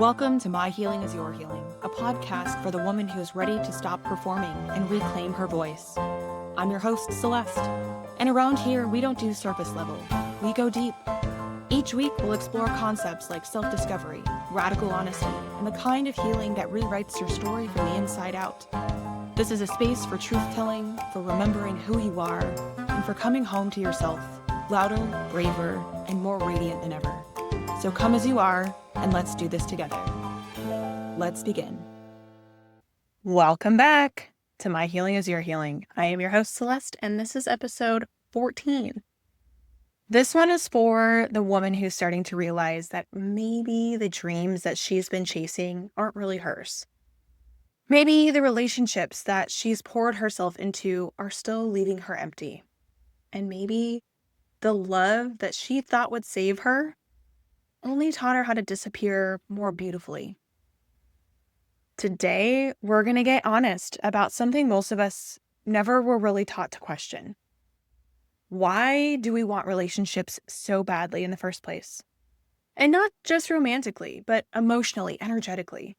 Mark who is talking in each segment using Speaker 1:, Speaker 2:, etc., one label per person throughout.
Speaker 1: Welcome to My Healing is Your Healing, a podcast for the woman who is ready to stop performing and reclaim her voice. I'm your host, Celeste, and around here, we don't do surface level. We go deep. Each week, we'll explore concepts like self-discovery, radical honesty, and the kind of healing that rewrites your story from the inside out. This is a space for truth-telling, for remembering who you are, and for coming home to yourself, louder, braver, and more radiant than ever. So come as you are, and let's do this together. Let's begin. Welcome back to My Healing is Your Healing. I am your host, Celeste, and this is episode 14. This one is for the woman who's starting to realize that maybe the dreams that she's been chasing aren't really hers. Maybe the relationships that she's poured herself into are still leaving her empty. And maybe the love that she thought would save her only taught her how to disappear more beautifully. Today, we're going to get honest about something most of us never were really taught to question. Why do we want relationships so badly in the first place? And not just romantically, but emotionally, energetically.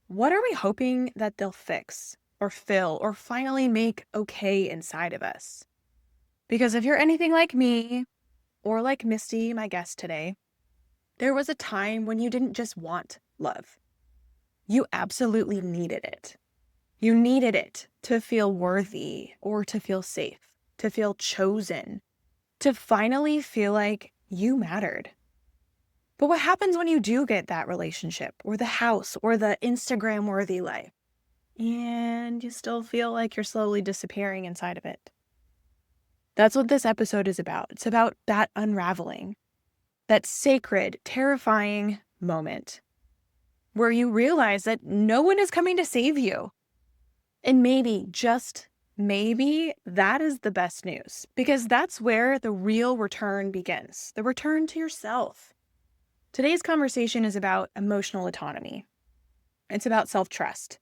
Speaker 1: What are we hoping that they'll fix or fill or finally make okay inside of us? Because if you're anything like me or like Misty, my guest today, there was a time when you didn't just want love. You absolutely needed it. You needed it to feel worthy or to feel safe, to feel chosen, to finally feel like you mattered. But what happens when you do get that relationship or the house or the Instagram-worthy life and you still feel like you're slowly disappearing inside of it? That's what this episode is about. It's about that unraveling. That sacred, terrifying moment where you realize that no one is coming to save you. And maybe, just maybe, that is the best news, because that's where the real return begins, the return to yourself. Today's conversation is about emotional autonomy. It's about self-trust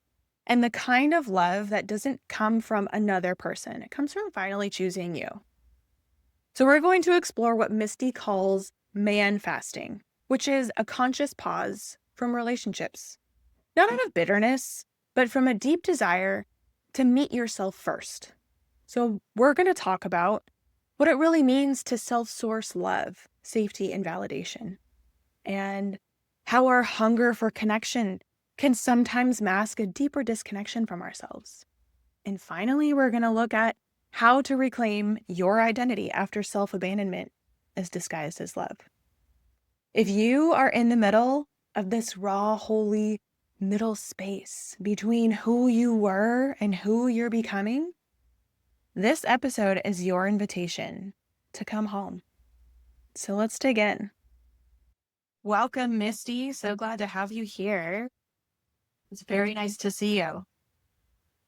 Speaker 1: and the kind of love that doesn't come from another person. It comes from finally choosing you. So we're going to explore what Misty calls Manfasting, which is a conscious pause from relationships. Not out of bitterness, but from a deep desire to meet yourself first. So we're going to talk about what it really means to self-source love, safety, and validation, and how our hunger for connection can sometimes mask a deeper disconnection from ourselves. And finally, we're going to look at how to reclaim your identity after self-abandonment is disguised as love. If you are in the middle of this raw, holy middle space between who you were and who you're becoming, this episode is your invitation to come home. So let's dig in. Welcome, Misty. So glad to have you here. It's very nice to see you.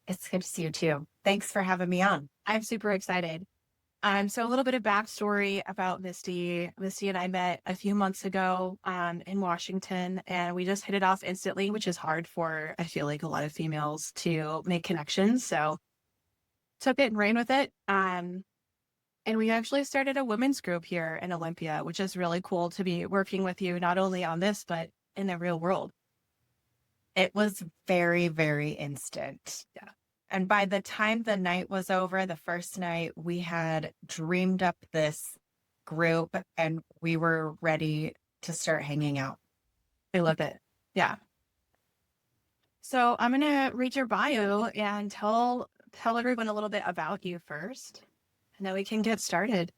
Speaker 2: It's good to see you too. Thanks for having me on.
Speaker 1: I'm super excited. So a little bit of backstory about Misty. Misty and I met a few months ago in Washington, and we just hit it off instantly, which is hard for, I feel like, a lot of females to make connections. So took it and ran with it. And we actually started a women's group here in Olympia, which is really cool to be working with you, not only on this, but in the real world.
Speaker 2: It was very, very instant.
Speaker 1: Yeah.
Speaker 2: And by the time the night was over, the first night, we had dreamed up this group and we were ready to start hanging out.
Speaker 1: I love it. Yeah. So I'm going to read your bio and tell everyone a little bit about you first, and then we can get started.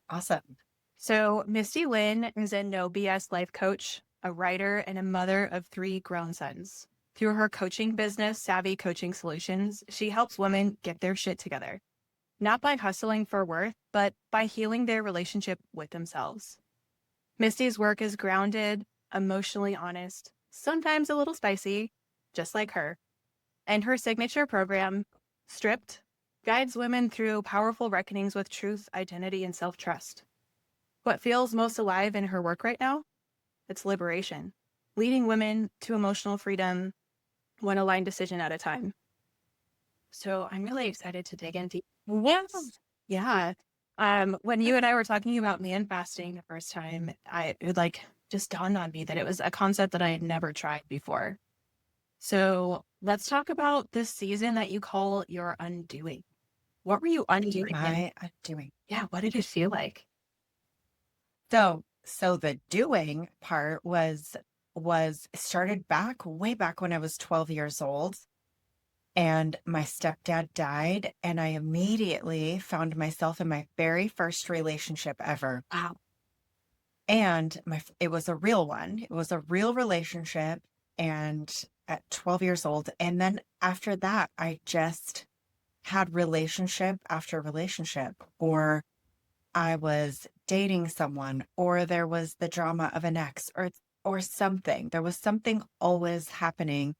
Speaker 2: Awesome.
Speaker 1: So Misty Lynn is a no BS life coach, a writer, and a mother of 3 grown sons. Through her coaching business, Savvy Coaching Solutions, she helps women get their shit together, not by hustling for worth, but by healing their relationship with themselves. Misty's work is grounded, emotionally honest, sometimes a little spicy, just like her. And her signature program, Stripped, guides women through powerful reckonings with truth, identity, and self-trust. What feels most alive in her work right now? It's liberation, leading women to emotional freedom, one aligned decision at a time. So I'm really excited to dig into.
Speaker 2: Yes.
Speaker 1: Yeah. When you and I were talking about Manfasting the first time, it just dawned on me that it was a concept that I had never tried before. So let's talk about this season that you call your undoing. What were you undoing? And
Speaker 2: My undoing.
Speaker 1: yeah, what did it feel like?
Speaker 2: So the doing part was started back way back when I was 12 years old and my stepdad died and I immediately found myself in my very first relationship ever.
Speaker 1: Wow.
Speaker 2: And it was a real one. It was a real relationship and at 12 years old and then after that I just had relationship after relationship, or I was dating someone, or there was the drama of an ex, or something. There was something always happening.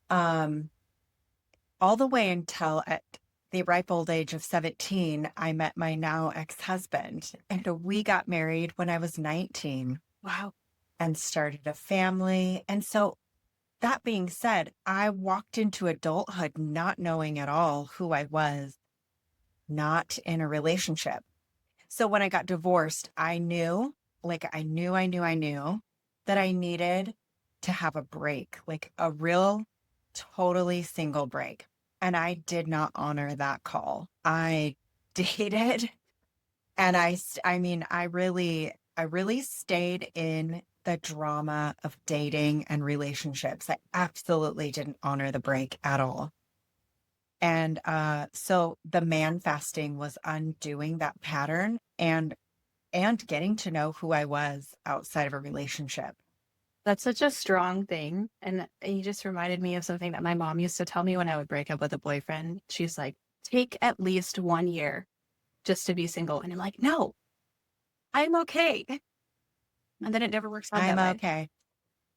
Speaker 2: Um, all the way until at the ripe old age of 17, I met my now ex-husband, and we got married when I was 19
Speaker 1: Wow.
Speaker 2: and started a family. And so that being said, I walked into adulthood not knowing at all who I was, not in a relationship. So when I got divorced, I knew, like I knew that I needed to have a break, like a real, totally single break. And I did not honor that call. I dated and I mean, I really stayed in the drama of dating and relationships. I absolutely didn't honor the break at all. And so the man fasting was undoing that pattern and getting to know who I was outside of a relationship.
Speaker 1: That's such a strong thing. And you just reminded me of something that my mom used to tell me when I would break up with a boyfriend. She's like, take at least 1 year just to be single. And I'm like, no, I'm okay. And then it never works out
Speaker 2: I'm
Speaker 1: that way.
Speaker 2: okay.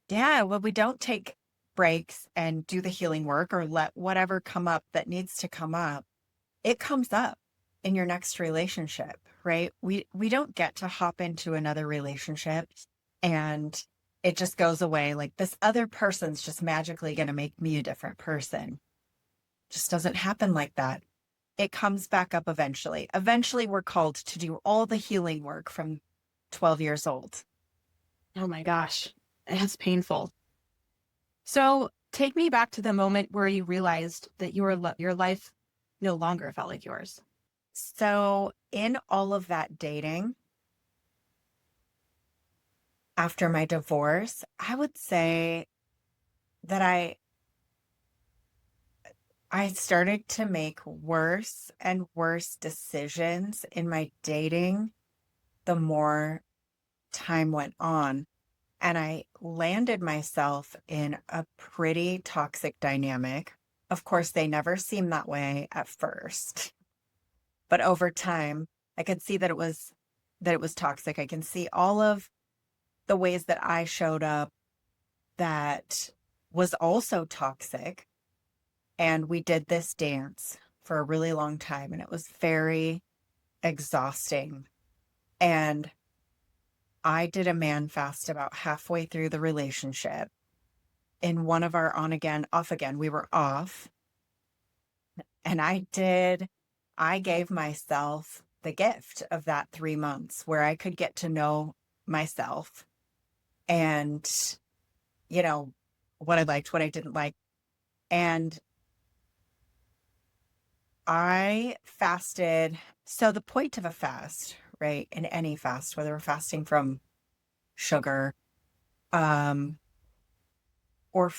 Speaker 2: Yeah, well, we don't take breaks and do the healing work or let whatever come up that needs to come up. It comes up in your next relationship, right? We don't get to hop into another relationship and it just goes away. Like this other person's just magically going to make me a different person. Just doesn't happen like that. It comes back up eventually. Eventually, we're called to do all the healing work from 12 years old.
Speaker 1: Oh my gosh, it's painful. So take me back to the moment where you realized that your life no longer felt like yours.
Speaker 2: So, in all of that dating, after my divorce, I would say that I started to make worse and worse decisions in my dating the more time went on. And I landed myself in a pretty toxic dynamic. Of course, they never seemed that way at first, but over time, I could see that it was toxic. I can see all of the ways that I showed up that was also toxic. And we did this dance for a really long time, and it was very exhausting. And I did a man fast about halfway through the relationship. In one of our on again, off again, we were off. And I gave myself the gift of that 3 months where I could get to know myself and, you know, what I liked, what I didn't like. And I fasted. So the point of a fast, right, in any fast, whether we're fasting from sugar, um, or,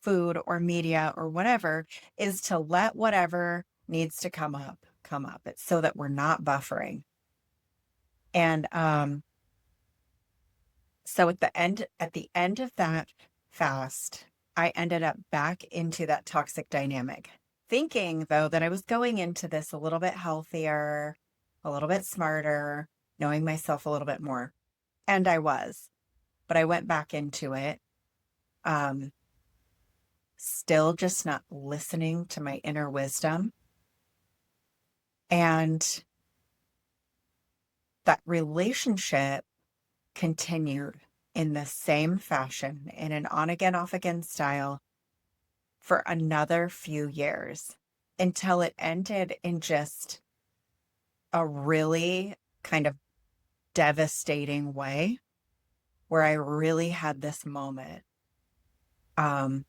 Speaker 2: food or media or whatever, is to let whatever needs to come up. It's so that we're not buffering. And so at the end of that fast, I ended up back into that toxic dynamic, thinking though that I was going into this a little bit healthier, a little bit smarter, knowing myself a little bit more. And I was, but I went back into it. Um, Still just not listening to my inner wisdom. And that relationship continued in the same fashion, in an on again, off again style for another few years until it ended in just a really kind of devastating way. where I really had this moment, um,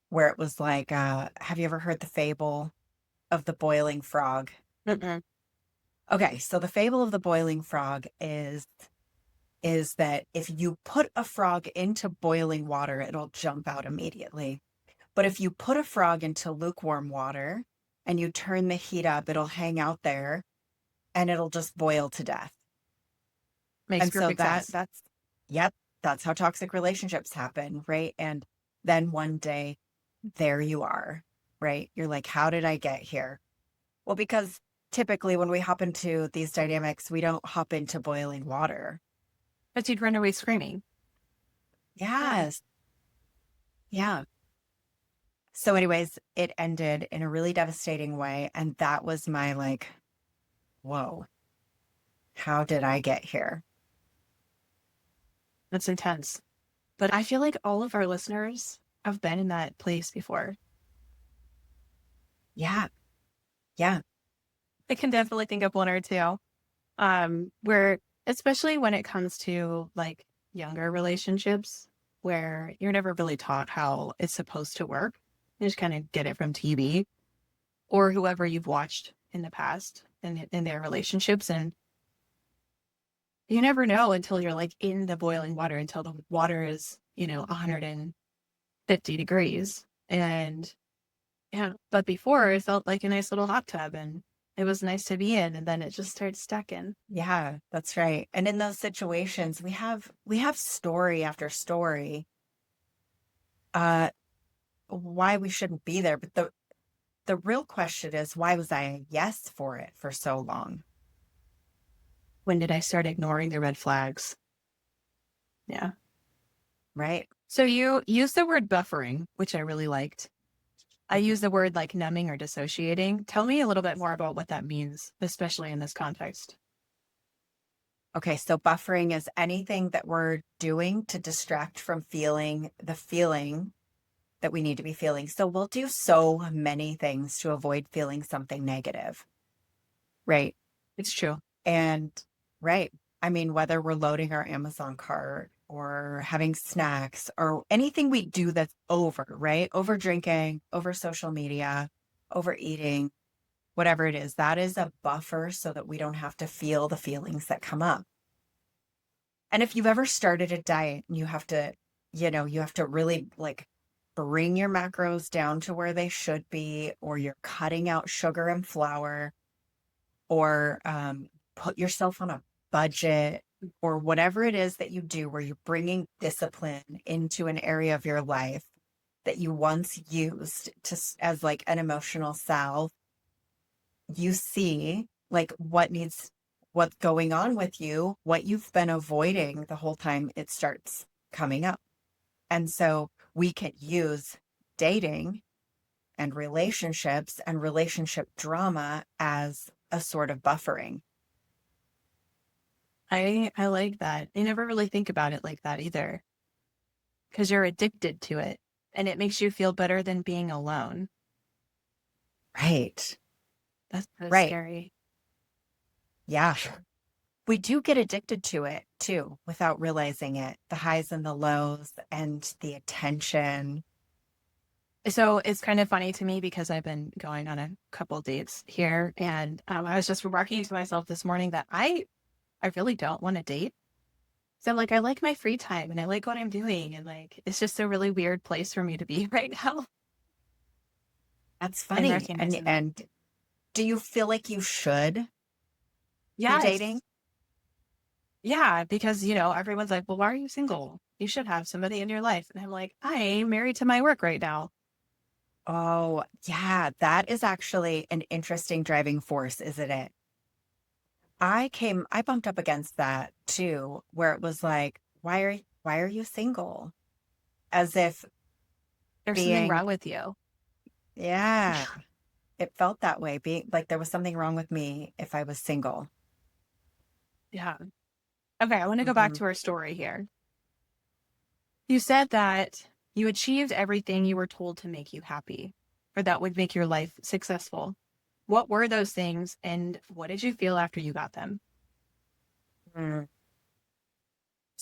Speaker 2: where it was like, have you ever heard the fable of the boiling frog?
Speaker 1: Mm-mm.
Speaker 2: Okay, so the fable of the boiling frog is that if you put a frog into boiling water, it'll jump out immediately. But if you put a frog into lukewarm water and you turn the heat up, it'll hang out there and it'll just boil to death.
Speaker 1: Makes
Speaker 2: And so
Speaker 1: perfect sense.
Speaker 2: yep, that's how toxic relationships happen, right? And then one day, there you are, right? You're like, how did I get here? Well, because typically when we hop into these dynamics, we don't hop into boiling water.
Speaker 1: But you'd run away screaming. Yeah.
Speaker 2: Yes. Yeah. So, anyways, it ended in a really devastating way. And that was my like, whoa, how did I get here?
Speaker 1: That's intense. But I feel like all of our listeners have been in that place before.
Speaker 2: Yeah. Yeah.
Speaker 1: I can definitely think of one or two. Where especially when it comes to like younger relationships where you're never really taught how it's supposed to work. You just kind of get it from TV or whoever you've watched in the past in their relationships. And you never know until you're like in the boiling water, until the water is, 150 degrees. And yeah, but before it felt like a nice little hot tub and it was nice to be in. And then it just started stacking.
Speaker 2: Yeah, that's right. And in those situations, we have story after story, uh, why we shouldn't be there. But the real question is, why was I a yes for it for so long?
Speaker 1: When did I start ignoring the red flags? Yeah.
Speaker 2: Right?
Speaker 1: So you use the word buffering, which I really liked. I use the word like numbing or dissociating. Tell me a little bit more about what that means, especially in this context.
Speaker 2: Okay, so buffering is anything that we're doing to distract from feeling the feeling that we need to be feeling. So we'll do so many things to avoid feeling something negative, right?
Speaker 1: It's true.
Speaker 2: And right. I mean, whether we're loading our Amazon cart or having snacks or anything we do that's over, right? Over drinking, over social media, overeating, whatever it is, that is a buffer so that we don't have to feel the feelings that come up. And if you've ever started a diet and you have to really like bring your macros down to where they should be, or you're cutting out sugar and flour, or put yourself on a budget, or whatever it is that you do where you're bringing discipline into an area of your life that you once used as like an emotional salve, you see like what's going on with you, what you've been avoiding the whole time it starts coming up. And so we can use dating and relationships and relationship drama as a sort of buffering.
Speaker 1: I like that. I never really think about it like that either, because you're addicted to it and it makes you feel better than being alone.
Speaker 2: Right.
Speaker 1: That's
Speaker 2: Right.
Speaker 1: scary.
Speaker 2: Yeah. We do get addicted to it too without realizing it. The highs and the lows and the attention.
Speaker 1: So it's kind of funny to me because I've been going on a couple dates here, and I was just remarking to myself this morning that I really don't want to date. So like I like my free time and I like what I'm doing, and like it's just a really weird place for me to be right now.
Speaker 2: That's
Speaker 1: And
Speaker 2: funny. And
Speaker 1: recognizing that.
Speaker 2: and do you feel like you should be dating?
Speaker 1: Yes. Yeah, because everyone's like, well, why are you single? You should have somebody in your life. And I'm like, I'm married to my work right now.
Speaker 2: Oh, yeah, that is actually an interesting driving force, isn't it? I bumped up against that too, where it was like, why are you single? As if
Speaker 1: There's something
Speaker 2: being,
Speaker 1: wrong with you.
Speaker 2: yeah, it felt that way, being like there was something wrong with me if I was single.
Speaker 1: Yeah. Okay, I want to go back
Speaker 2: Mhm.
Speaker 1: to our story here. You said that you achieved everything you were told to make you happy, or that would make your life successful. What were those things, and what did you feel after you got them?
Speaker 2: Mm.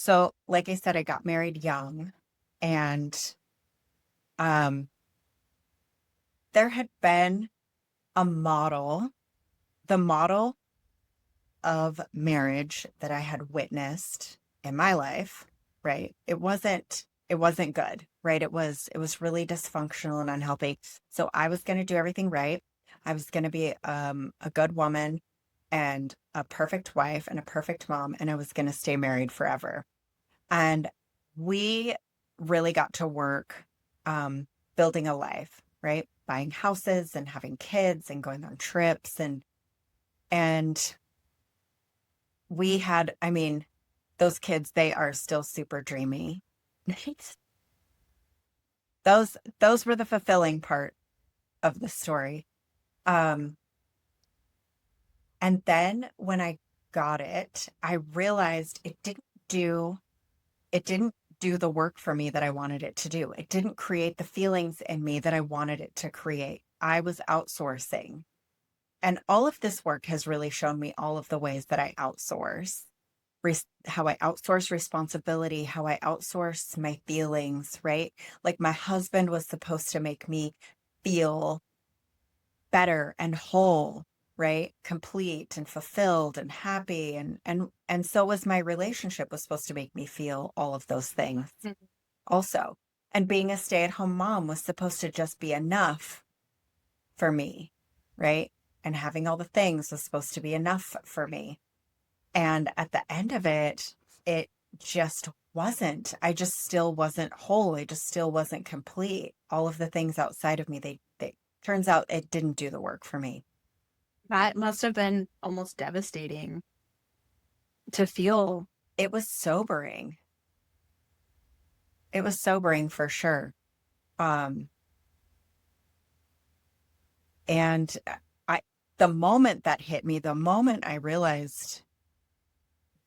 Speaker 2: So, like I said, I got married young, and um, there had been a model, the model of marriage that I had witnessed in my life, right? It wasn't good, right? It was really dysfunctional and unhealthy. So I was going to do everything right. I was going to be a good woman and a perfect wife and a perfect mom, and I was going to stay married forever. And we really got to work um, building a life, right? Buying houses and having kids and going on trips and we had, I mean, those kids, they are still super dreamy. Those were the fulfilling part of the story. Um, and then when I got it, I realized it didn't do the work for me that I wanted it to do. It didn't create the feelings in me that I wanted it to create. I was outsourcing. And all of this work has really shown me all of the ways that I outsource, how I outsource responsibility, how I outsource my feelings, right? Like my husband was supposed to make me feel better and whole, right? Complete and fulfilled and happy and so was my relationship was supposed to make me feel all of those things
Speaker 1: Mhm.
Speaker 2: also. And being a stay-at-home mom was supposed to just be enough for me, right? And having all the things was supposed to be enough for me. And at the end of it, it just wasn't. I just still wasn't whole. I just still wasn't complete. All of the things outside of me, they turns out it didn't do the work for me.
Speaker 1: That must have been almost devastating to feel.
Speaker 2: It was sobering. It was sobering for sure. Um, and I, the moment that hit me, the moment I realized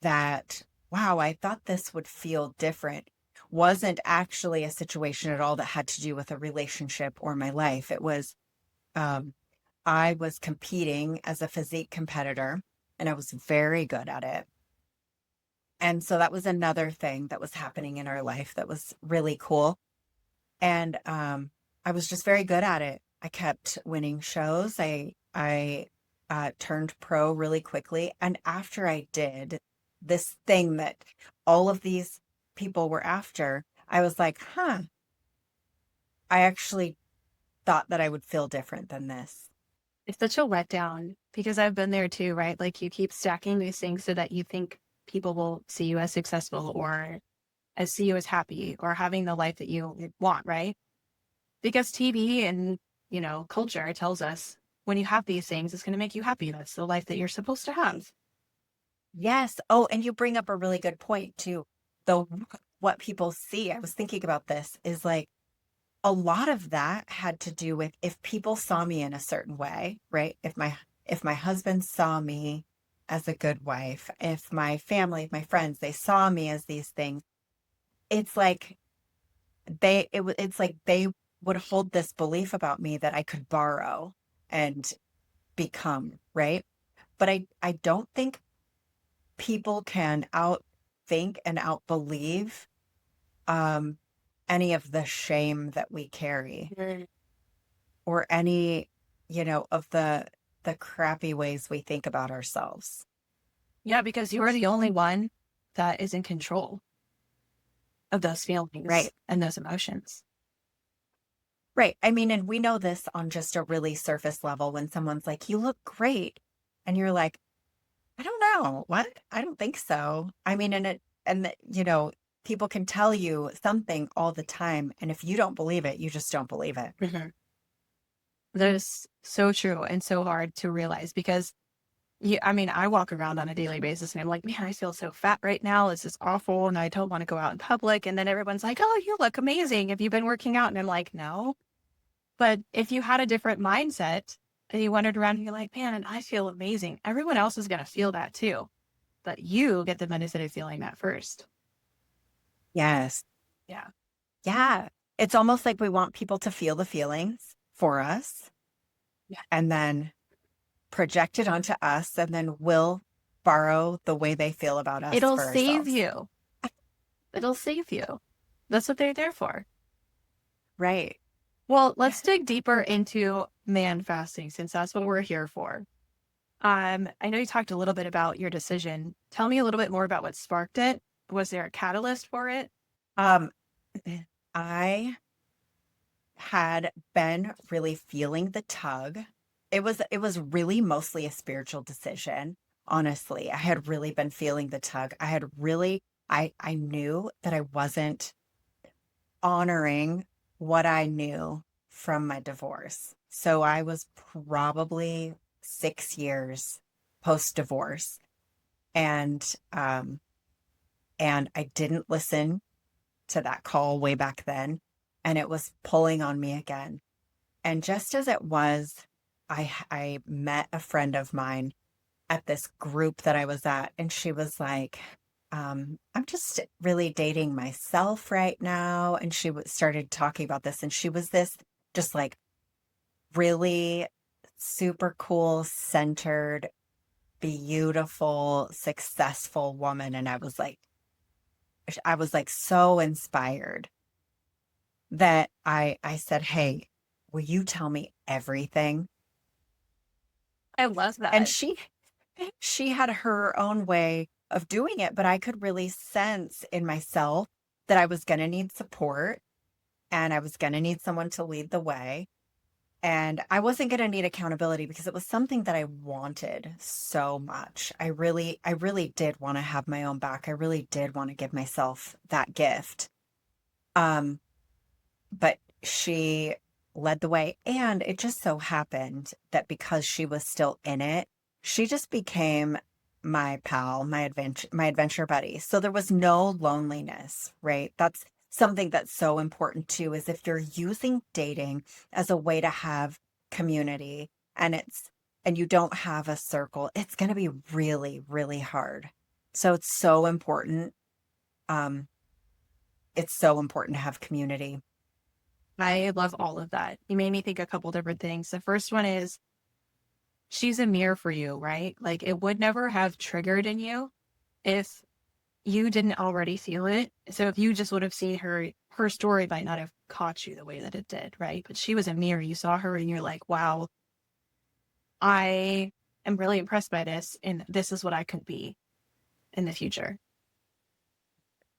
Speaker 2: that, wow, I thought this would feel different, wasn't actually a situation at all that had to do with a relationship or my life. It was, um, I was competing as a physique competitor and I was very good at it. And so that was another thing that was happening in our life that was really cool. And I was just very good at it. I kept winning shows. I turned pro really quickly. And after I did this thing that all of these people were after, I was like, huh, I actually thought that I would feel different than this.
Speaker 1: It's such a letdown because I've been there too, right? Like you keep stacking these things so that you think people will see you as successful or as see you as happy or having the life that you want, right? Because TV and, culture tells us when you have these things, it's going to make you happy. That's the life that you're supposed to have.
Speaker 2: Yes. Oh, and you bring up a really good point too. The what people see, I was thinking about this, is like a lot of that had to do with if people saw me in a certain way, right? If my husband saw me as a good wife, if my family, if my friends, they saw me as these things, it's like it's like they would hold this belief about me that I could borrow and become, right? But I don't think people can outthink and outbelieve um any of the shame that we carry
Speaker 1: Mm.
Speaker 2: or any, of the crappy ways we think about ourselves.
Speaker 1: Yeah, because you are the only one that is in control of those feelings
Speaker 2: Right.
Speaker 1: and those emotions.
Speaker 2: Right. I mean, and we know this on just a really surface level when someone's like, "You look great." And you're like, "I don't know. What? I don't think so." I mean, people can tell you something all the time, and if you don't believe it, you just don't believe it.
Speaker 1: Mhm. That is so true and so hard to realize because I mean, I walk around on a daily basis and I'm like, man, I feel so fat right now. This is awful. And I don't want to go out in public. And then everyone's like, oh, you look amazing. Have you been working out? And I'm like, no. But if you had a different mindset and you wandered around and you're like, man, I feel amazing, everyone else is going to feel that too. But you get the benefit of feeling that first.
Speaker 2: Yes.
Speaker 1: Yeah.
Speaker 2: Yeah. It's almost like we want people to feel the feelings for us
Speaker 1: Yeah.
Speaker 2: and then project it onto us, and then we'll borrow the way they feel about us
Speaker 1: It'll
Speaker 2: for
Speaker 1: save
Speaker 2: ourselves.
Speaker 1: you. It'll save you. That's what they're there for.
Speaker 2: Right.
Speaker 1: Well, let's dig deeper into man fasting since that's what we're here for. I know you talked a little bit about your decision. Tell me a little bit more about what sparked it. Was there a catalyst for it?
Speaker 2: Um, I had been really feeling the tug. It was really mostly a spiritual decision. Honestly, I had really been feeling the tug. I knew that I wasn't honoring what I knew from my divorce. So I was probably 6 years post divorce, and and I didn't listen to that call way back then, and it was pulling on me again. And just as it was, I met a friend of mine at this group that I was at, and she was like, I'm just really dating myself right now. And she started talking about this, and she was this just like really super cool, centered, beautiful, successful woman. And I was like so inspired that I said, "Hey, will you tell me everything?"
Speaker 1: I love
Speaker 2: And
Speaker 1: that.
Speaker 2: she had her own way of doing it, but I could really sense in myself that I was going to need support, and I was going to need someone to lead the way. And I wasn't going to need accountability because it was something that I wanted so much. I really did want to have my own back. I really did want to give myself that gift. Um, but she led the way. And it just so happened that because she was still in it, she just became my pal, my adventure buddy. So there was no loneliness, right? That's something that's so important too, is if you're using dating as a way to have community, and you don't have a circle, it's going to be really, really hard. So um it's so important to have community.
Speaker 1: I love all of that. You made me think a couple different things. The first one is she's a mirror for you, right? Like it would never have triggered in you if you didn't already feel it. So if you just would have seen her story might not have caught you the way that it did, right? But she was a mirror. You saw her and you're like, wow, I am really impressed by this, and this is what I could be in the future.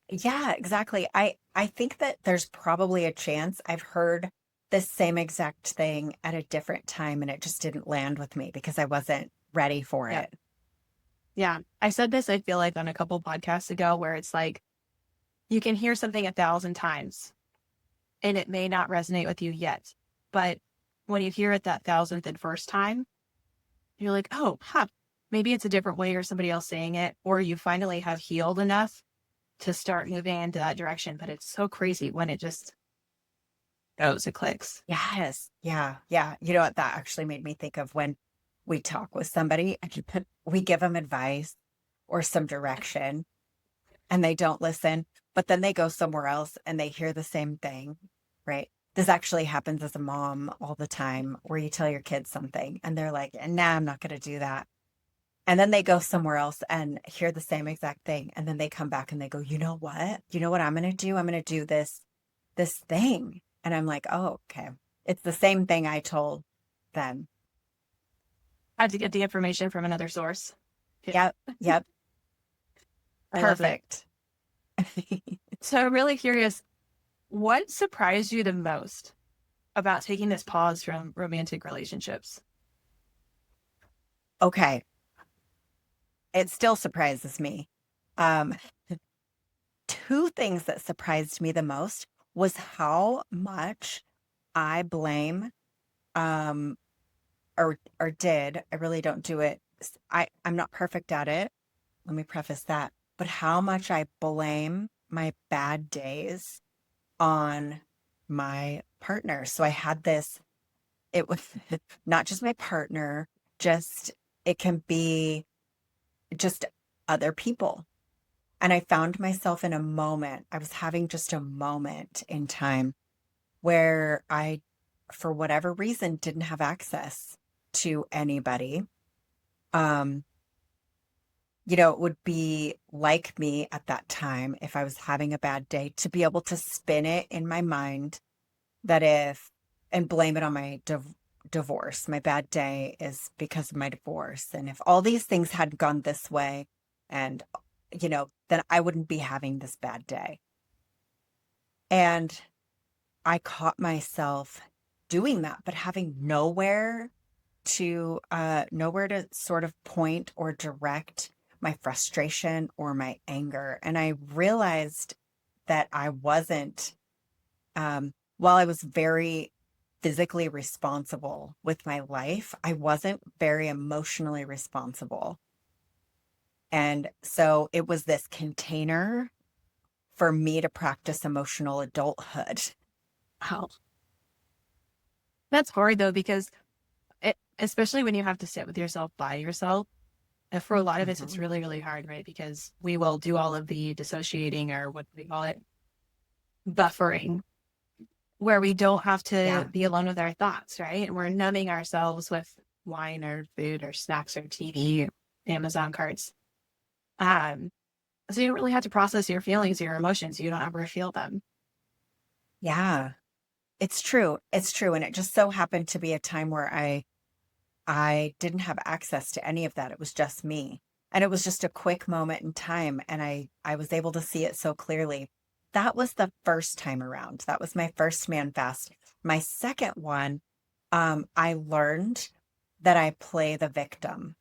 Speaker 2: Yeah, exactly. I think that there's probably a chance I've heard the same exact thing at a different time, and it just didn't land with me because I wasn't ready for
Speaker 1: Yeah.
Speaker 2: it.
Speaker 1: Yeah. I said this, I feel like, on a couple podcasts ago, where it's like you can hear something 1,000 times and it may not resonate with you yet. But when you hear it that thousandth and first time, you're like, oh, huh, maybe it's a different way or somebody else saying it, or you finally have healed enough to start moving into that direction. But it's so crazy when it just goes, it clicks.
Speaker 2: Yes. Yeah. Yeah. You know what? That actually made me think of when we talk with somebody and we give them advice or some direction and they don't listen, but then they go somewhere else and they hear the same thing, right? This actually happens as a mom all the time where you tell your kids something and they're like, nah, I'm not going to do that. And then they go somewhere else and hear the same exact thing. And then they come back and they go, you know what? You know what I'm going to do? I'm going to do this thing. And I'm like, oh, okay. It's the same thing I told them.
Speaker 1: I had to get the information from another source. Yeah,
Speaker 2: Yep. Yep.
Speaker 1: I love it.
Speaker 2: Perfect.
Speaker 1: So I'm really curious, what surprised you the most about taking this pause from romantic relationships?
Speaker 2: Okay. It still surprises me. Um, two things that surprised me the most was how much I blame um or did. I really don't do it. I'm not perfect at it. Let me preface that. But how much I blame my bad days on my partner. So I had this, it was not just my partner, just it can be just other people. And I found myself in a moment, I was having just a moment in time where I, for whatever reason, didn't have access to anybody. Um, it would be like me at that time if I was having a bad day to be able to spin it in my mind that and blame it on my divorce. My bad day is because of my divorce. And if all these things had gone this way, and, then I wouldn't be having this bad day. And I caught myself doing that, but having nowhere to sort of point or direct my frustration or my anger. And I realized that I wasn't, while I was very physically responsible with my life, I wasn't very emotionally responsible. And so it was this container for me to practice emotional adulthood.
Speaker 1: Wow. That's hard though, because especially when you have to sit with yourself by yourself. And for a lot of us, it's
Speaker 2: Mhm.
Speaker 1: really, really hard, right? Because we will do all of the dissociating, or what do we call it? Buffering, where we don't have to
Speaker 2: Yeah.
Speaker 1: be alone with our thoughts, right? And we're numbing ourselves with wine or food or snacks or TV, Amazon carts. Um, so you don't really have to process your feelings, your emotions. You don't ever feel them.
Speaker 2: Yeah. It's true. It's true. And it just so happened to be a time where I didn't have access to any of that. It was just me. And it was just a quick moment in time. And I was able to see it so clearly. That was the first time around. That was my first man fast. My second one, I learned that I play the victim.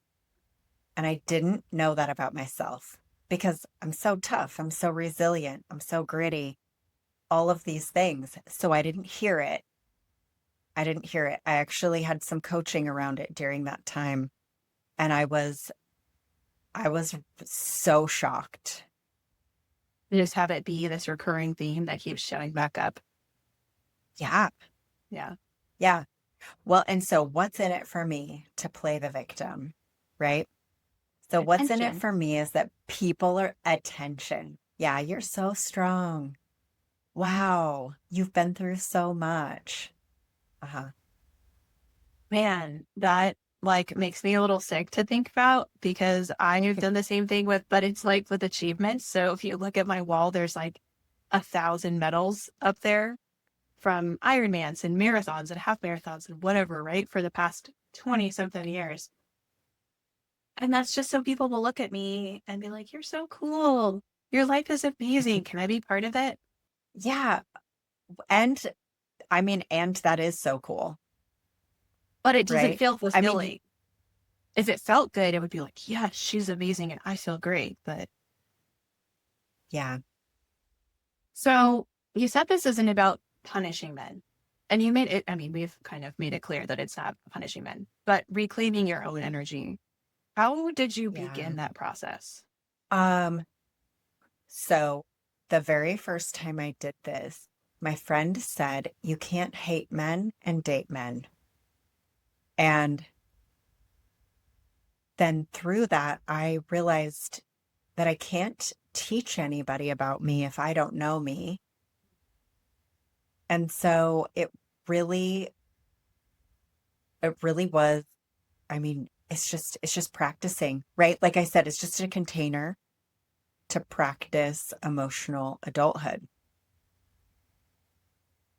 Speaker 2: And I didn't know that about myself because I'm so tough. I'm so resilient. I'm so gritty, all of these things. So I didn't hear it. I didn't hear it. I actually had some coaching around it during that time. And I was so shocked.
Speaker 1: You just have it be this recurring theme that keeps showing back up.
Speaker 2: Yeah.
Speaker 1: Yeah.
Speaker 2: Yeah. Well, and so what's in it for me to play the victim, right? So what's in it
Speaker 1: Attention.
Speaker 2: for me is that people are attention. Yeah, you're so strong. Wow, you've been through so much. Uh-huh.
Speaker 1: Man, that like makes me a little sick to think about, because I've done the same thing but it's like with achievements. So if you look at my wall, there's like 1,000 medals up there from Ironmans and marathons and half marathons and whatever, right? For the past 20 something years. And that's just so people will look at me and be like, you're so cool. Your life is amazing. Can I be part of it?
Speaker 2: Yeah. And I mean, and that is so cool,
Speaker 1: But it doesn't
Speaker 2: right?
Speaker 1: feel
Speaker 2: I mean,
Speaker 1: fulfilling. If it felt good, it would be like, yes, she's amazing and I feel great. But
Speaker 2: yeah.
Speaker 1: so you said this isn't about punishing men. And you made it, I mean, we've kind of made it clear that it's not punishing men, but reclaiming your own energy. How did you
Speaker 2: Yeah.
Speaker 1: begin that process?
Speaker 2: Um, so the very first time I did this, my friend said, you can't hate men and date men. And then through that, I realized that I can't teach anybody about me if I don't know me. And so really, it really was, I mean, it's just practicing, right? Like I said, it's just a container to practice emotional adulthood.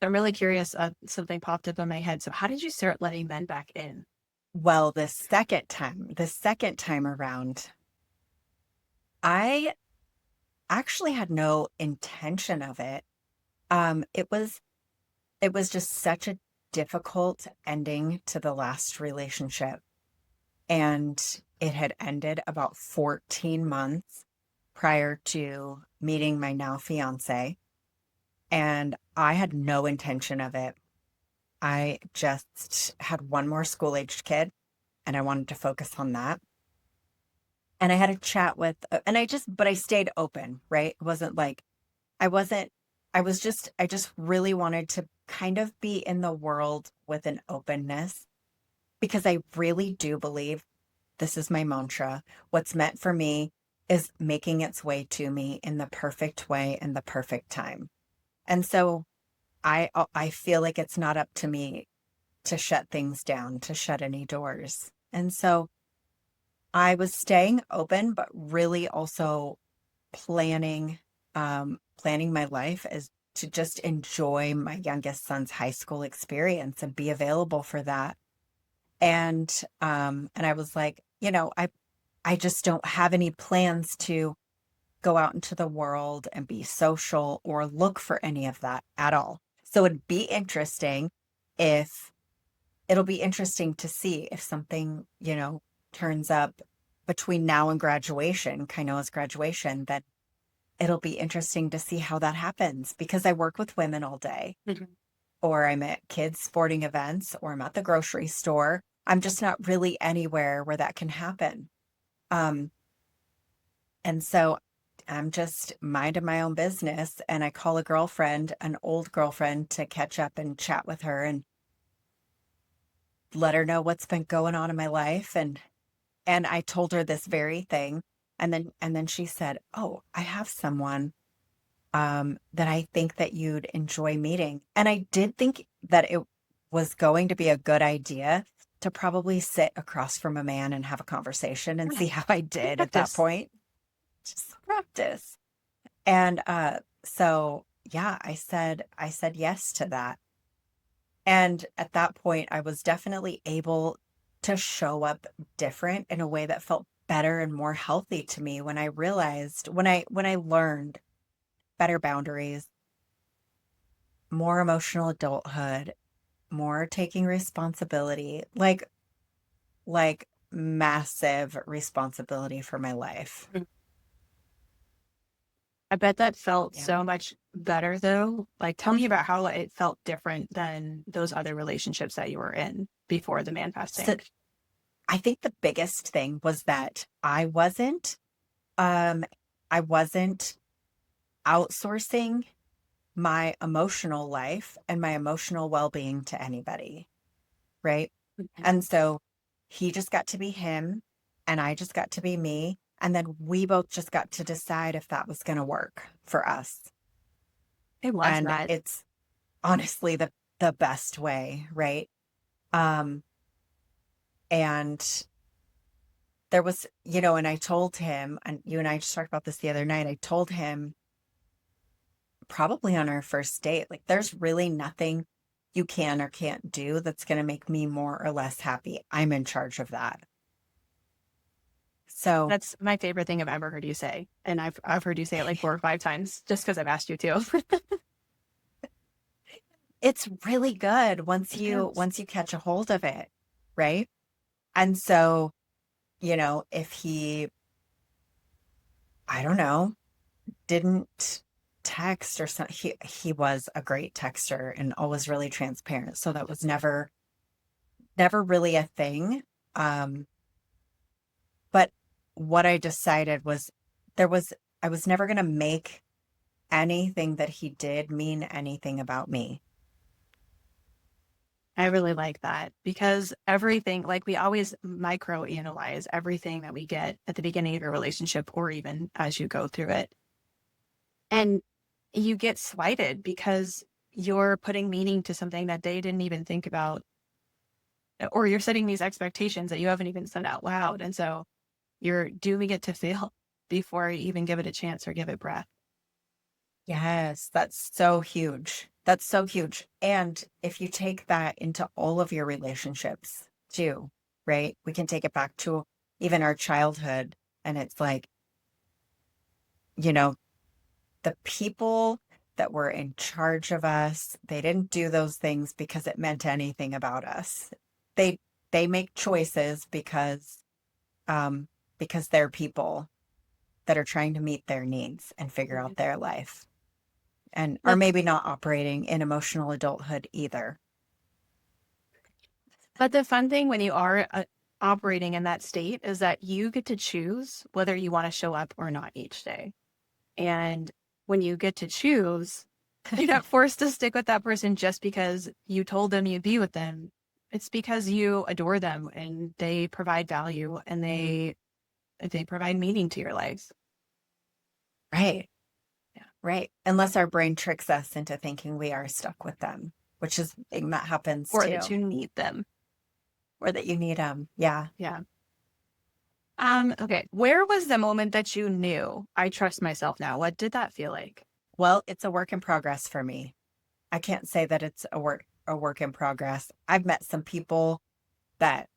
Speaker 1: I'm really curious. Something popped up in my head. So, how did you start letting men back in?
Speaker 2: Well, the second time around, I actually had no intention of it. It was just such a difficult ending to the last relationship. And it had ended about 14 months prior to meeting my now fiance. And I had no intention of it. I just had one more school aged kid and I wanted to focus on that. And I had a chat with, and but I stayed open, right? It wasn't like, I wasn't, I just really wanted to kind of be in the world with an openness because I really do believe this is my mantra. What's meant for me is making its way to me in the perfect way and the perfect time. And so I feel like it's not up to me to shut things down, to shut any doors. And so I was staying open, but really also planning planning my life as to just enjoy my youngest son's high school experience and be available for that. And I was like, I just don't have any plans to go out into the world and be social or look for any of that at all. So if it'll be interesting to see if something, turns up between now and graduation, Kainoa's graduation, that it'll be interesting to see how that happens because I work with women all day,
Speaker 1: Mhm.
Speaker 2: or I'm at kids' sporting events, or I'm at the grocery store. I'm just not really anywhere where that can happen. Um, and so I'm just minding my own business. And I call a girlfriend, an old girlfriend, to catch up and chat with her and let her know what's been going on in my life. And I told her this very thing. And then she said, "Oh, I have someone that I think that you'd enjoy meeting." And I did think that it was going to be a good idea to probably sit across from a man and have a conversation and
Speaker 1: Yeah.
Speaker 2: see how I did at that
Speaker 1: Practice.
Speaker 2: point. Just practice. And so yeah, I said yes to that. And at that point, I was definitely able to show up different in a way that felt better and more healthy to me when I realized when I learned better boundaries, more emotional adulthood, more taking responsibility, like massive responsibility for my life.
Speaker 1: Mm. I bet that felt
Speaker 2: Yeah.
Speaker 1: so much better though. Like, tell me about how it felt different than those other relationships that you were in before the man
Speaker 2: So
Speaker 1: fasting.
Speaker 2: I think the biggest thing was that um I wasn't outsourcing my emotional life and my emotional well-being to anybody, right?
Speaker 1: Mhm.
Speaker 2: And so he just got to be him and I just got to be me. And then we both just got to decide if that was going to work for us.
Speaker 1: I love
Speaker 2: And
Speaker 1: that.
Speaker 2: it's honestly the best way, right? Um, and there was, and I told him, and you and I just talked about this the other night. I told him probably on our first date, like, there's really nothing you can or can't do that's going to make me more or less happy. I'm in charge of that. So
Speaker 1: That's my favorite thing I've ever heard you say. And I've heard you say it like 4 or 5 times just because I've asked you to.
Speaker 2: it's really good once
Speaker 1: It
Speaker 2: you
Speaker 1: is.
Speaker 2: once you catch a hold of it, right? And so, if he, I don't know, didn't text or something, he was a great texter and always really transparent. So that was never really a thing. Um, but what I decided was there was I was never going to make anything that he did mean anything about me.
Speaker 1: I really like that because everything, like we always micro analyze everything that we get at the beginning of your relationship or even as you go through it. And you get slighted because you're putting meaning to something that they didn't even think about, or you're setting these expectations that you haven't even said out loud. And so you're dooming it to fail before you even give it a chance or give it breath.
Speaker 2: Yes, that's so huge. That's so huge. And if you take that into all of your relationships too, right? We can take it back to even our childhood. And it's like, you know, the people that were in charge of us, they didn't do those things because it meant anything about us. They they make choices um because they're people that are trying to meet their needs and figure out
Speaker 1: Mhm.
Speaker 2: their life and are
Speaker 1: But
Speaker 2: maybe not operating in emotional adulthood either.
Speaker 1: but the fun thing when you are operating in that state is that you get to choose whether you want to show up or not each day. And when you get to choose, you're not forced to stick with that person just because you told them you'd be with them. It's because you adore them and they provide value and they provide meaning to your life.
Speaker 2: Right.
Speaker 1: Yeah.
Speaker 2: Right. Unless our brain tricks us into thinking we are stuck with them, which is a thing that happens
Speaker 1: Or that
Speaker 2: too,
Speaker 1: you need them.
Speaker 2: or that you need them. Yeah.
Speaker 1: Yeah. Okay. Where was the moment that you knew I trust myself now? What did that feel like?
Speaker 2: Well, it's a work in progress for me. I can't say that it's a work in progress. I've met some people that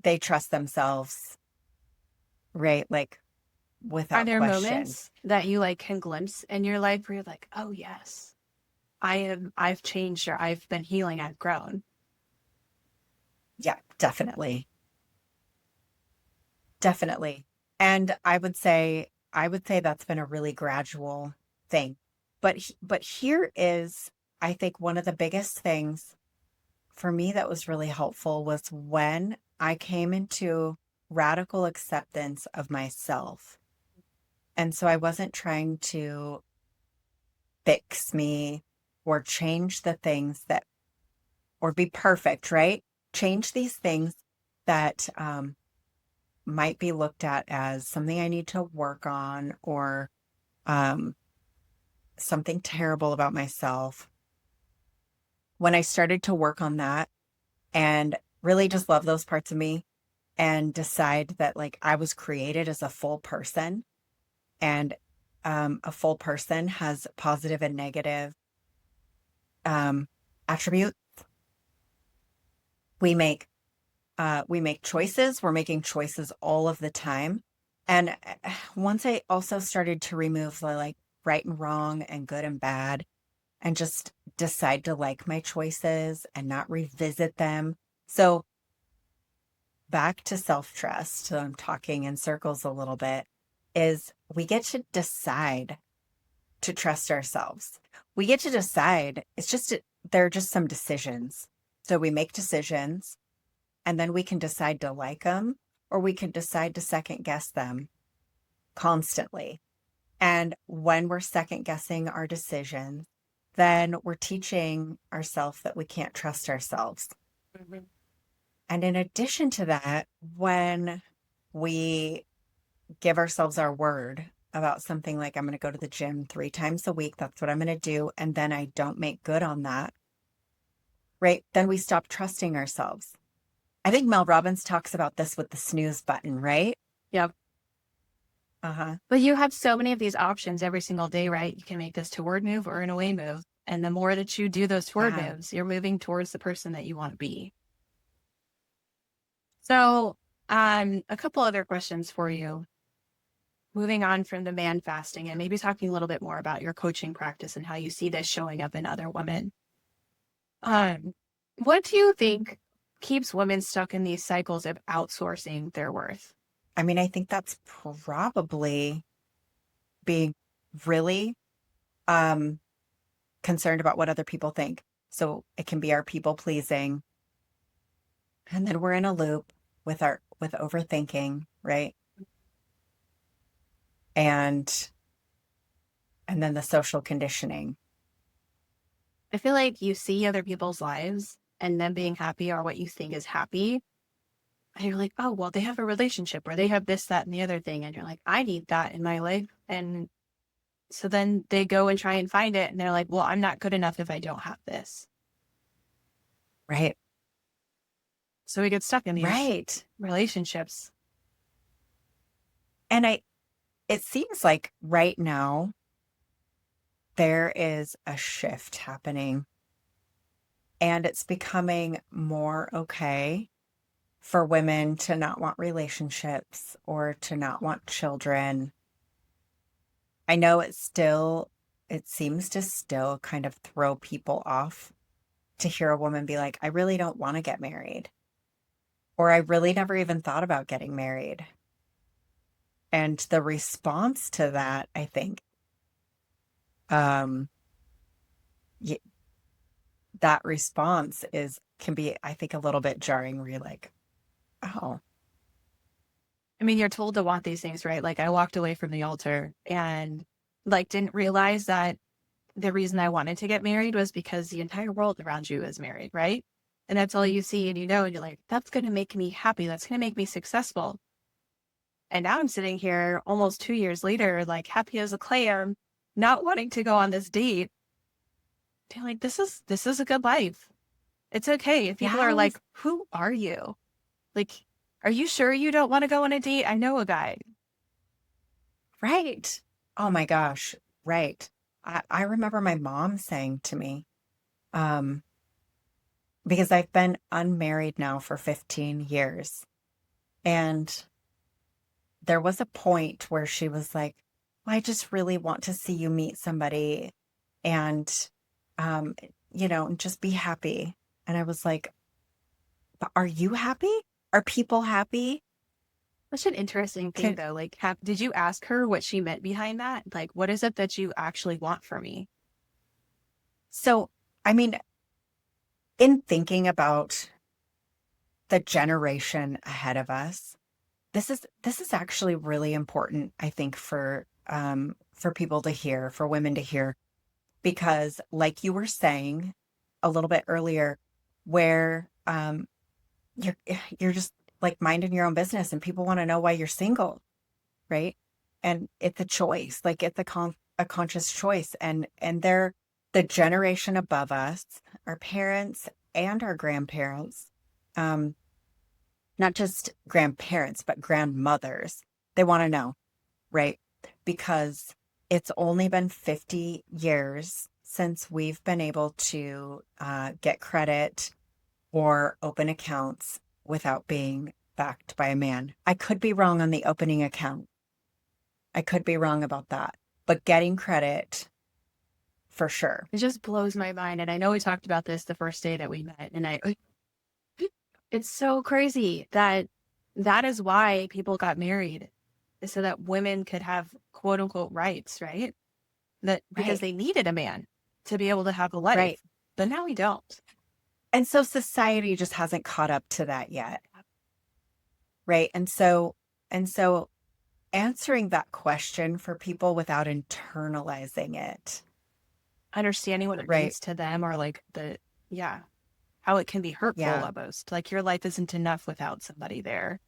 Speaker 2: they trust themselves, right? Like
Speaker 1: Are
Speaker 2: without
Speaker 1: there
Speaker 2: question.
Speaker 1: moments that you like can glimpse in your life where you're like, oh yes, I've changed or I've been healing, I've grown.
Speaker 2: Yeah, definitely. Definitely. And I would say that's been a really gradual thing. But here is, I think, one of the biggest things for me that was really helpful was when I came into radical acceptance of myself. And so I wasn't trying to fix me or change the things that, or be perfect, right? Change these things that might be looked at as something I need to work on, or um, something terrible about myself. When I started to work on that and really just love those parts of me and decide that like I was created as a full person, and a full person has positive and negative um, attributes. We make choices. We're making choices all of the time. And once I also started to remove the like right and wrong and good and bad, and just decide to like my choices and not revisit them. So back to self-trust, so I'm talking in circles a little bit, is we get to decide to trust ourselves. We get to decide. There are just some decisions. So we make decisions, and then we can decide to like them, or we can decide to second guess them constantly. And when we're second guessing our decisions, then we're teaching ourselves that we can't trust ourselves.
Speaker 1: Mhm.
Speaker 2: And in addition to that, when we give ourselves our word about something like, I'm going to go to the gym 3 times a week, that's what I'm going to do, and then I don't make good on that, right? Then we stop trusting ourselves. I think Mel Robbins talks about this with the snooze button, right?
Speaker 1: Yep.
Speaker 2: Uh huh.
Speaker 1: But you have so many of these options every single day, right? You can make this toward move or an away move. And the more that you do those toward
Speaker 2: Yeah.
Speaker 1: moves, you're moving towards the person that you want to be. So, a couple other questions for you. Moving on from the man fasting and maybe talking a little bit more about your coaching practice and how you see this showing up in other women. Um, what do you think keeps women stuck in these cycles of outsourcing their worth?
Speaker 2: I mean, I think that's probably being really um, concerned about what other people think. So it can be our people pleasing. And then we're in a loop with overthinking, right? And and then the social conditioning.
Speaker 1: I feel like you see other people's lives and them being happy or what you think is happy. And you're like, oh, well, they have a relationship or they have this, that, and the other thing. And you're like, I need that in my life. And so then they go and try and find it. And they're like, well, I'm not good enough if I don't have this.
Speaker 2: Right.
Speaker 1: So we get stuck in these
Speaker 2: Right.
Speaker 1: relationships.
Speaker 2: And it seems like right now there is a shift happening, and it's becoming more okay for women to not want relationships or to not want children. I know it seems to still kind of throw people off to hear a woman be like, I really don't want to get married, or I really never even thought about getting married. And the response to that, I think, um, y- that response can be, I think, a little bit jarring where you're like, oh,
Speaker 1: I mean, you're told to want these things, right? Like I walked away from the altar and like didn't realize that the reason I wanted to get married was because the entire world around you is married, right? And that's all you see and you know, and you're like, that's going to make me happy. That's going to make me successful. And now I'm sitting here almost 2 years later, like happy as a clam, not wanting to go on this date. They're like, this is a good life. It's okay. If people are
Speaker 2: yes,
Speaker 1: like, who are you? Like, Are you sure you don't want to go on a date? I know a guy.
Speaker 2: Right. Oh my gosh. Right. I remember my mom saying to me, um, because I've been unmarried now for 15 years. And there was a point where she was like, "Well, I just really want to see you meet somebody and, um, just be happy." And I was like, "But are you happy? Are people happy?"
Speaker 1: Such an interesting thing,
Speaker 2: Can,
Speaker 1: though. Like, did you ask her what she meant behind that? Like, what is it that you actually want from me?
Speaker 2: so, I mean, in thinking about the generation ahead of us, this is actually really important, I think, for people to hear, for women to hear, because like you were saying a little bit earlier, where you're you're just like minding your own business and people want to know why you're single, right? And it's a choice, like it's a conscious choice, and they're the generation above us, our parents and our grandparents, um, not just grandparents, but grandmothers. They want to know, right? Because it's only been 50 years since we've been able to get credit or open accounts without being backed by a man. I could be wrong on the opening account. I could be wrong about that, but getting credit for sure.
Speaker 1: It just blows my mind. And I know we talked about this the first day that we met, and it's so crazy that that is why people got married, is so that women could have quote unquote rights, right? That because
Speaker 2: Right,
Speaker 1: they needed a man to be able to have a life.
Speaker 2: right.
Speaker 1: But now we don't.
Speaker 2: And so society just hasn't caught up to that yet, right? And so answering that question for people without internalizing it,
Speaker 1: Understanding what it
Speaker 2: right?
Speaker 1: means to them, or like yeah, how it can be hurtful
Speaker 2: Yeah,
Speaker 1: almost. Like your life isn't enough without somebody there.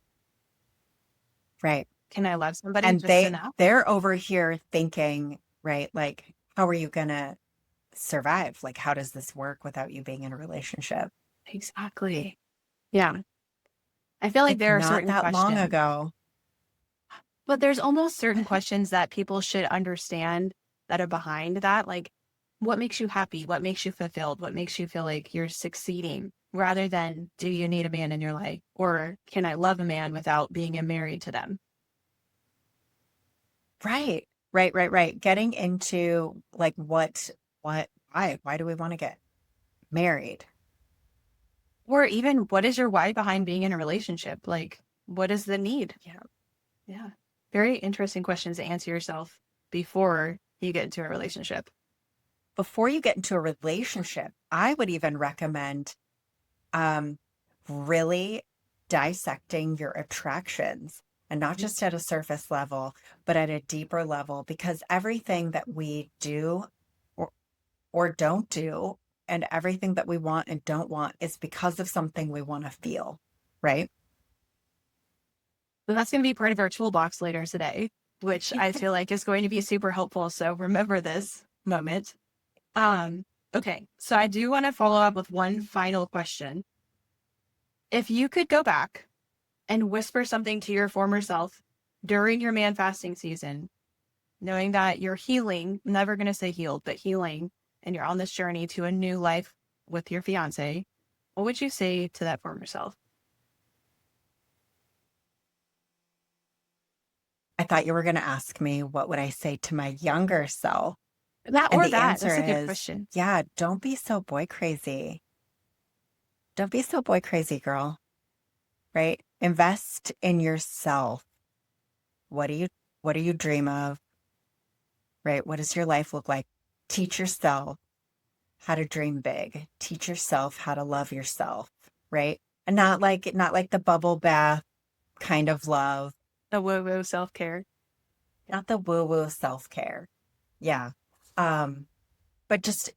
Speaker 2: right.
Speaker 1: Can I love somebody
Speaker 2: And
Speaker 1: just enough?
Speaker 2: they're over here thinking, right, like, how are you gonna survive? Like, how does this work without you being in a relationship?
Speaker 1: Exactly. Yeah. I feel like
Speaker 2: It's
Speaker 1: there are
Speaker 2: not
Speaker 1: certain
Speaker 2: that long
Speaker 1: questions,
Speaker 2: ago.
Speaker 1: but there's almost certain questions that people should understand that are behind that. Like, what makes you happy? What makes you fulfilled? What makes you feel like you're succeeding? Rather than, do you need a man in your life? Or can I love a man without being married to them?
Speaker 2: Right. Right, right, right. Getting into like why do we want to get married?
Speaker 1: Or even, what is your why behind being in a relationship? Like, what is the need?
Speaker 2: Yeah.
Speaker 1: Yeah. Very interesting questions to answer yourself before you get into a relationship.
Speaker 2: Before you get into a relationship, I would even recommend um really dissecting your attractions, and not just at a surface level, but at a deeper level, because everything that we do or or don't do, and everything that we want and don't want, is because of something we want to feel, right?
Speaker 1: So that's going to be part of our toolbox later today, which I feel like is going to be super helpful. So remember this moment. Um, okay. So I do want to follow up with one final question. If you could go back and whisper something to your former self during your man fasting season, knowing that you're healing, never going to say healed, but healing, and you're on this journey to a new life with your fiance, what would you say to that former self?
Speaker 2: I thought you were going to ask me what would I say to my younger self.
Speaker 1: That
Speaker 2: And
Speaker 1: or
Speaker 2: the
Speaker 1: that.
Speaker 2: answer
Speaker 1: That's a good
Speaker 2: is,
Speaker 1: question.
Speaker 2: yeah, don't be so boy crazy. Don't be so boy crazy, girl, right? Invest in yourself. What do you dream of, right? What does your life look like? Teach yourself how to dream big. Teach yourself how to love yourself, right? And not like the bubble bath kind of love,
Speaker 1: The woo woo self care.
Speaker 2: not the woo-woo self-care. Yeah. Um, but just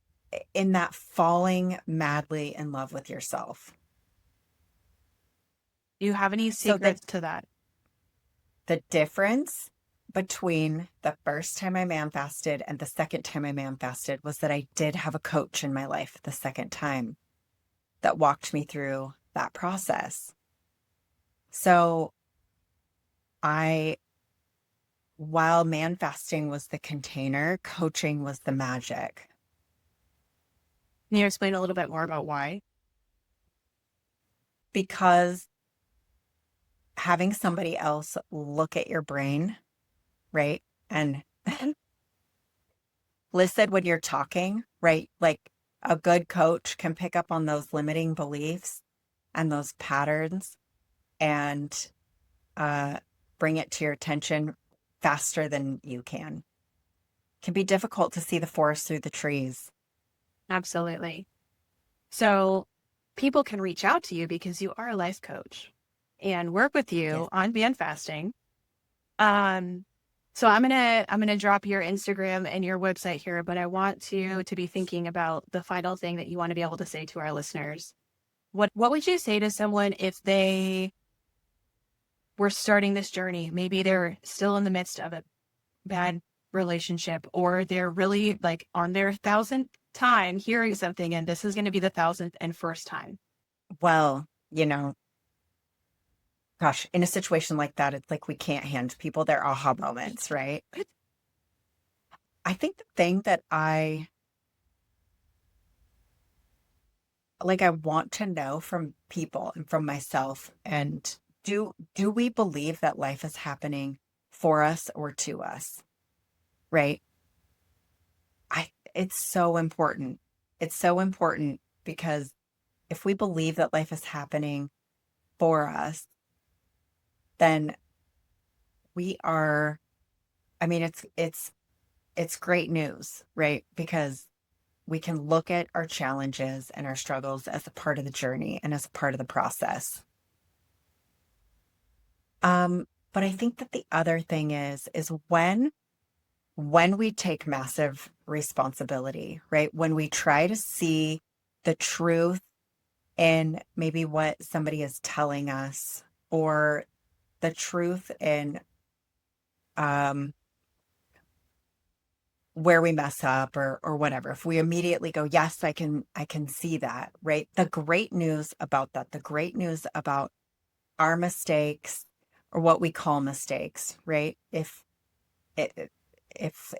Speaker 2: in that falling madly in love with yourself.
Speaker 1: Do you have any
Speaker 2: So
Speaker 1: secrets to that?
Speaker 2: the difference between the first time I man fasted and the second time I man fasted was that I did have a coach in my life the second time that walked me through that process. So I, while Manfasting was the container, coaching was the magic.
Speaker 1: Can you explain a little bit more about why?
Speaker 2: Because having somebody else look at your brain, right? And listen when you're talking, right? Like a good coach can pick up on those limiting beliefs and those patterns and uh, bring it to your attention faster than you can. It can be difficult to see the forest through the trees.
Speaker 1: Absolutely. So people can reach out to you because you are a life coach and work with
Speaker 2: Yes.
Speaker 1: you on band fasting. Um, so I'm gonna drop your Instagram and your website here, but I want you to be thinking about the final thing that you want to be able to say to our listeners. What would you say to someone if they were starting this journey? Maybe they're still in the midst of a bad relationship, or they're really like on their thousandth time hearing something, and this is going to be the thousandth and first time.
Speaker 2: Well, gosh, in a situation like that, it's like we can't hand people their aha moments, right? I think the thing that I want to know from people and from myself, and do we believe that life is happening for us or to us, right? It's so important. It's so important because if we believe that life is happening for us, then we are, I mean, it's great news, right? Because we can look at our challenges and our struggles as a part of the journey and as a part of the process. But I think that the other thing is when we take massive responsibility, right? When we try to see the truth in maybe what somebody is telling us, or the truth in um where we mess up, or whatever. If we immediately go, yes, I can see that, right? The great news about that, the great news about our mistakes, or what we call mistakes, right? It, if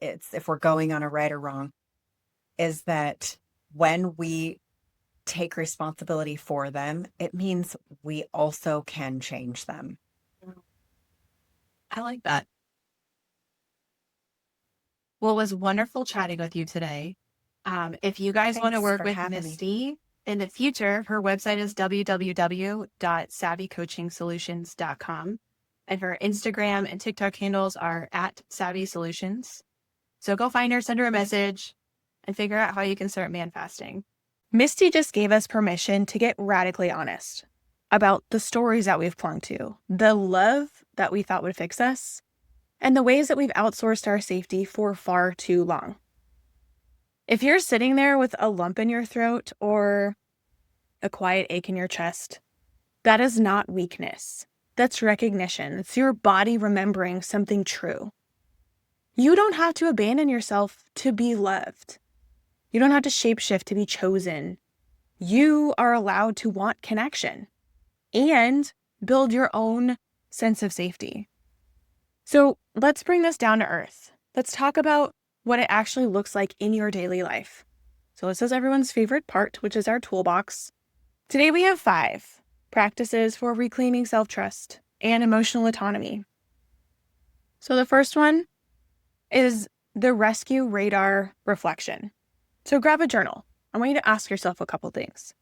Speaker 2: we're going on a right or wrong, is that when we take responsibility for them, it means we also can change them.
Speaker 1: I like that. Well, it was wonderful chatting with you today. If you guys want to
Speaker 2: Thanks
Speaker 1: work
Speaker 2: for
Speaker 1: with
Speaker 2: having me.
Speaker 1: Misty in the future, her website is www.savvycoachingsolutions.com. And her Instagram and TikTok handles are at Savvy Solutions. So go find her, send her a message, and figure out how you can start man fasting. Misty just gave us permission to get radically honest about the stories that we've clung to, the love that we thought would fix us, and the ways that we've outsourced our safety for far too long. If you're sitting there with a lump in your throat or a quiet ache in your chest, that is not weakness. That's recognition. It's your body remembering something true. You don't have to abandon yourself to be loved. You don't have to shapeshift to be chosen. You are allowed to want connection and build your own sense of safety. So let's bring this down to earth. Let's talk about what it actually looks like in your daily life. So this is everyone's favorite part, which is our toolbox. Today we have 5 practices for reclaiming self-trust and emotional autonomy. So the first one is the rescue radar reflection. So grab a journal. I want you to ask yourself a couple things.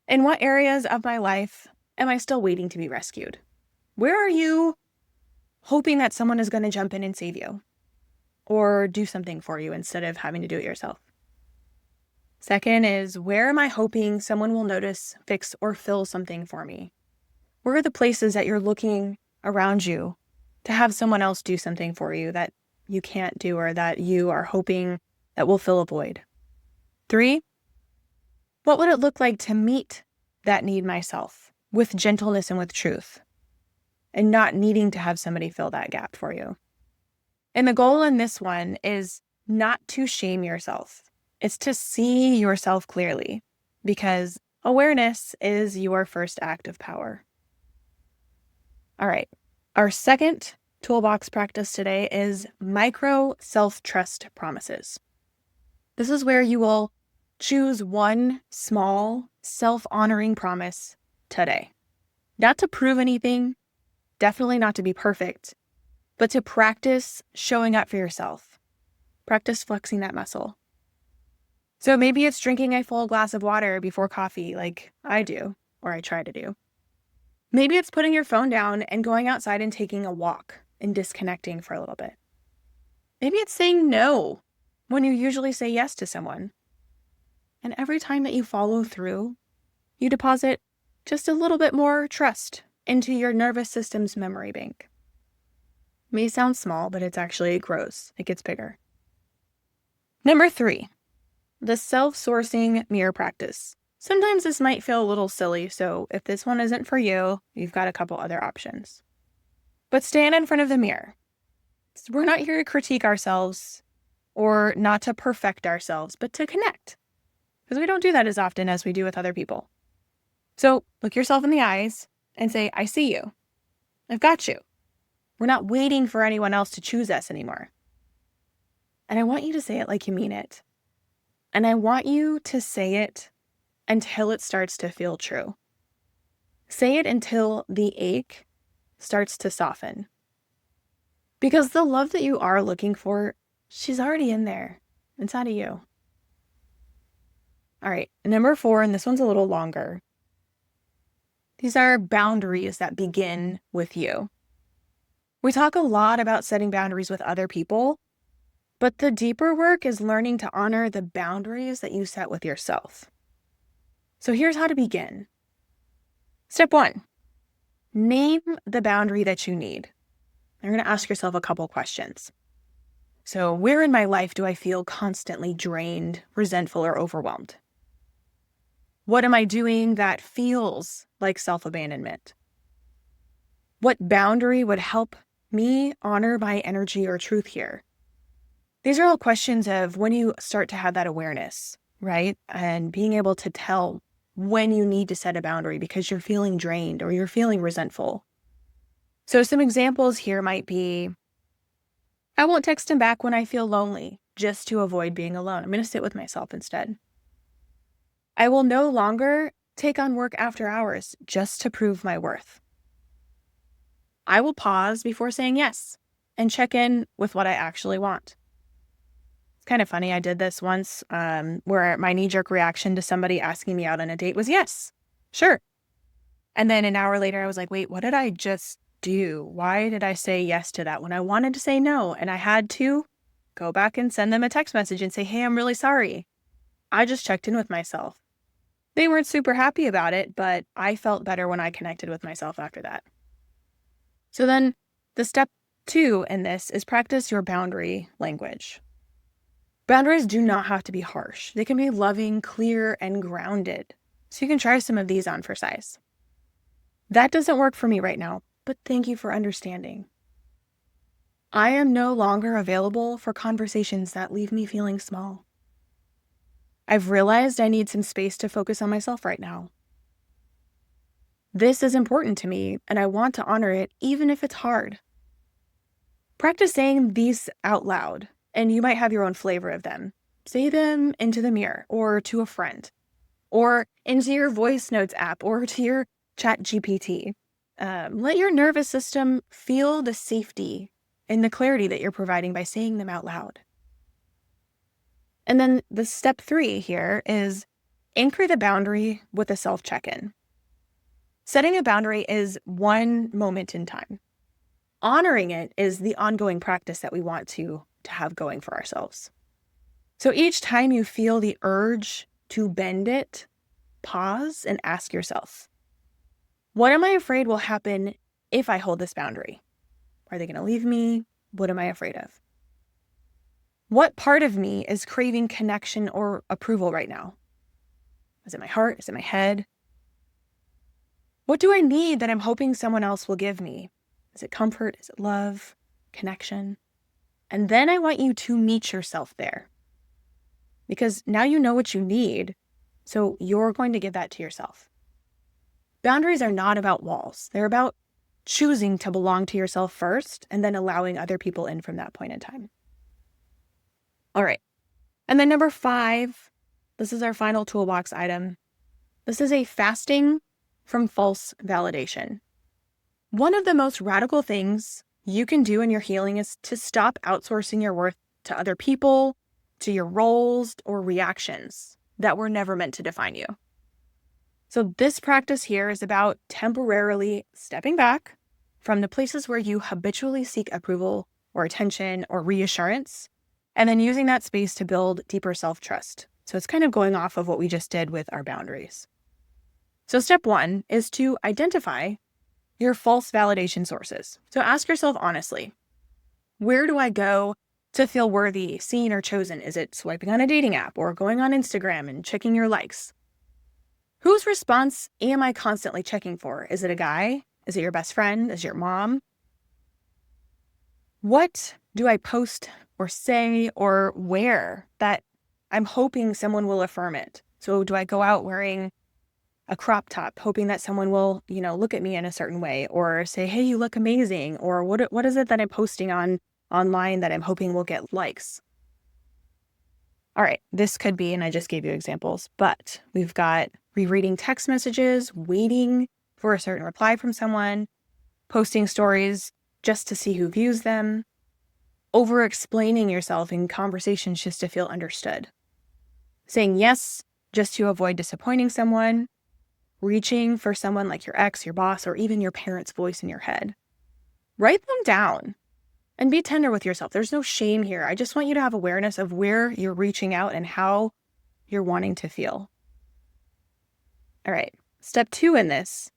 Speaker 1: In what areas of my life am I still waiting to be rescued? Where are you hoping that someone is going to jump in and save you or do something for you instead of having to do it yourself? Second is, where am I hoping someone will notice, fix, or fill something for me? Where are the places that you're looking around you to have someone else do something for you that you can't do or that you are hoping that will fill a void? 3, what would it look like to meet that need myself with gentleness and with truth and not needing to have somebody fill that gap for you? And the goal in this one is not to shame yourself. It's to see yourself clearly, because awareness is your first act of power. All right. Our second toolbox practice today is micro self-trust promises. This is where you will choose one small self-honoring promise today. Not to prove anything, definitely not to be perfect, but to practice showing up for yourself. Practice flexing that muscle. So maybe it's drinking a full glass of water before coffee like I do, or I try to do. Maybe it's putting your phone down and going outside and taking a walk and disconnecting for a little bit. Maybe it's saying no when you usually say yes to someone. And every time that you follow through, you deposit just a little bit more trust into your nervous system's memory bank. It may sound small, but it grows. It gets bigger. Number 3, the self-sourcing mirror practice. Sometimes this might feel a little silly, so if this one isn't for you, you've got a couple other options. But stand in front of the mirror. We're not here to critique ourselves or not to perfect ourselves, but to connect. Because we don't do that as often as we do with other people. So look yourself in the eyes and say, I see you. I've got you. We're not waiting for anyone else to choose us anymore. And I want you to say it like you mean it. And I want you to say it until it starts to feel true. Say it until the ache starts to soften. Because the love that you are looking for, she's already in there, inside of you. All right, number 4, and this one's a little longer. These are boundaries that begin with you. We talk a lot about setting boundaries with other people, but the deeper work is learning to honor the boundaries that you set with yourself. So here's how to begin. Step 1, name the boundary that you need. You're going to ask yourself a couple questions. So where in my life do I feel constantly drained, resentful, or overwhelmed? What am I doing that feels like self-abandonment? What boundary would help me honor my energy or truth here? These are all questions of when you start to have that awareness, right? And being able to tell when you need to set a boundary because you're feeling drained or you're feeling resentful. So some examples here might be, I won't text him back when I feel lonely just to avoid being alone. I'm going to sit with myself instead. I will no longer take on work after hours just to prove my worth. I will pause before saying yes and check in with what I actually want. It's kind of funny. I did this once where my knee-jerk reaction to somebody asking me out on a date was yes, sure. And then an hour later, I was like, wait, what did I just do? Why did I say yes to that when I wanted to say no? And I had to go back and send them a text message and say, hey, I'm really sorry. I just checked in with myself. They weren't super happy about it, but I felt better when I connected with myself after that. So then the step 2 in this is practice your boundary language. Boundaries do not have to be harsh. They can be loving, clear, and grounded. So you can try some of these on for size. That doesn't work for me right now, but thank you for understanding. I am no longer available for conversations that leave me feeling small. I've realized I need some space to focus on myself right now. This is important to me, and I want to honor it even if it's hard. Practice saying these out loud, and you might have your own flavor of them. Say them into the mirror or to a friend or into your voice notes app or to your chat GPT. Let your nervous system feel the safety and the clarity that you're providing by saying them out loud. And then the step 3 here is anchor the boundary with a self-check-in. Setting a boundary is one moment in time. Honoring it is the ongoing practice that we want to have going for ourselves. So each time you feel the urge to bend it, pause and ask yourself, what am I afraid will happen if I hold this boundary? Are they going to leave me? What am I afraid of? What part of me is craving connection or approval right now? Is it my heart? Is it my head? What do I need that I'm hoping someone else will give me? Is it comfort? Is it love? Connection? And then I want you to meet yourself there. Because now you know what you need, so you're going to give that to yourself. Boundaries are not about walls. They're about choosing to belong to yourself first and then allowing other people in from that point in time. All right. And then number 5, this is our final toolbox item. This is a fasting from false validation. One of the most radical things you can do in your healing is to stop outsourcing your worth to other people, to your roles or reactions that were never meant to define you. So this practice here is about temporarily stepping back from the places where you habitually seek approval or attention or reassurance, and then using that space to build deeper self-trust. So it's kind of going off of what we just did with our boundaries. So step 1 is to identify your false validation sources. So ask yourself honestly, where do I go to feel worthy, seen, or chosen? Is it swiping on a dating app or going on Instagram and checking your likes? Whose response am I constantly checking for? Is it a guy? Is it your best friend? Is it your mom? What do I post or say or wear that I'm hoping someone will affirm it? So do I go out wearing a crop top, hoping that someone will, look at me in a certain way or say, hey, you look amazing? Or what is it that I'm posting online that I'm hoping will get likes? All right, this could be, and I just gave you examples, but we've got rereading text messages, waiting for a certain reply from someone, posting stories just to see who views them, over-explaining yourself in conversations just to feel understood, saying yes just to avoid disappointing someone, reaching for someone like your ex, your boss, or even your parents' voice in your head. Write them down and be tender with yourself. There's no shame here. I just want you to have awareness of where you're reaching out and how you're wanting to feel. All right, step 2 in this,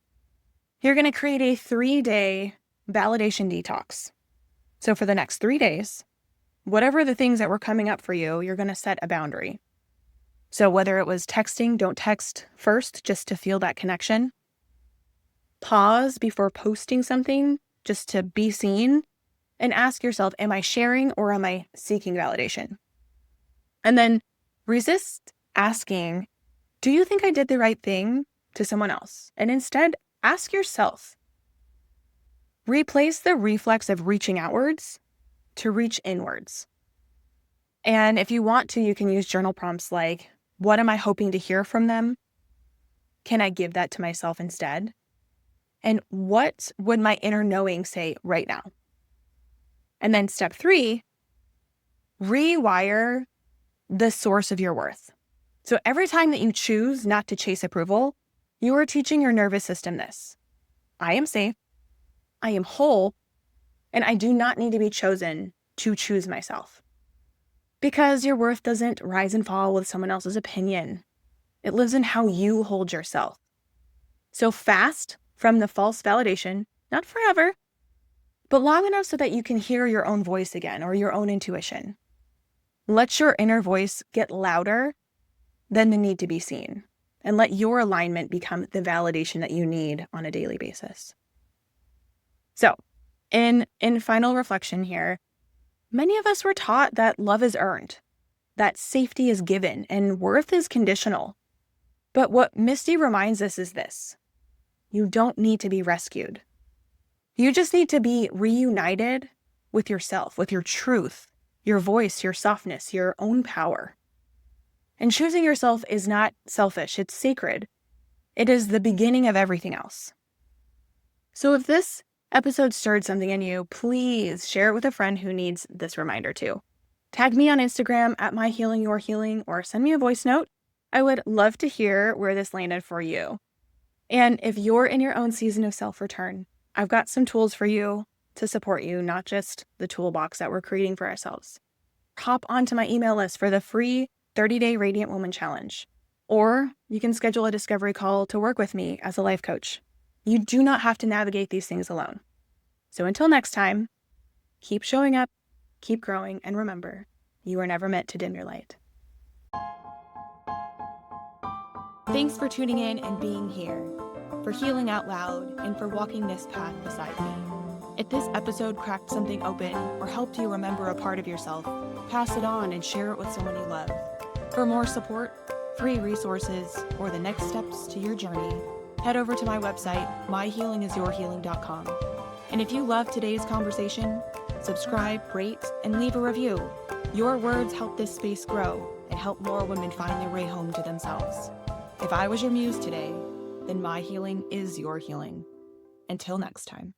Speaker 1: you're going to create a 3-day validation detox. So for the next 3 days, whatever the things that were coming up for you, you're going to set a boundary. So whether it was texting, don't text first just to feel that connection. Pause before posting something just to be seen and ask yourself, am I sharing or am I seeking validation? And then resist asking, do you think I did the right thing to someone else? And instead, ask yourself. Replace the reflex of reaching outwards to reach inwards. And if you want to, you can use journal prompts like, what am I hoping to hear from them? Can I give that to myself instead? And what would my inner knowing say right now? And then step 3, rewire the source of your worth. So every time that you choose not to chase approval, you are teaching your nervous system this. I am safe, I am whole, and I do not need to be chosen to choose myself. Because your worth doesn't rise and fall with someone else's opinion. It lives in how you hold yourself. So fast from the false validation, not forever, but long enough so that you can hear your own voice again or your own intuition. Let your inner voice get louder than the need to be seen, and let your alignment become the validation that you need on a daily basis. So, in final reflection here, many of us were taught that love is earned, that safety is given, and worth is conditional. But what Misty reminds us is this: you don't need to be rescued. You just need to be reunited with yourself, with your truth, your voice, your softness, your own power. And choosing yourself is not selfish, it's sacred. It is the beginning of everything else. So if this episode stirred something in you, please share it with a friend who needs this reminder too. Tag me on Instagram at myhealingyourhealing or send me a voice note. I would love to hear where this landed for you. And if you're in your own season of self-return, I've got some tools for you to support you, not just the toolbox that we're creating for ourselves. Hop onto my email list for the free 30-day Radiant Woman Challenge. Or you can schedule a discovery call to work with me as a life coach. You do not have to navigate these things alone. So until next time, keep showing up, keep growing, and remember, you were never meant to dim your light. Thanks for tuning in and being here, for healing out loud, and for walking this path beside me. If this episode cracked something open or helped you remember a part of yourself, pass it on and share it with someone you love. For more support, free resources, or the next steps to your journey, head over to my website, myhealingisyourhealing.com. And if you love today's conversation, subscribe, rate, and leave a review. Your words help this space grow and help more women find their way home to themselves. If I was your muse today, then my healing is your healing. Until next time.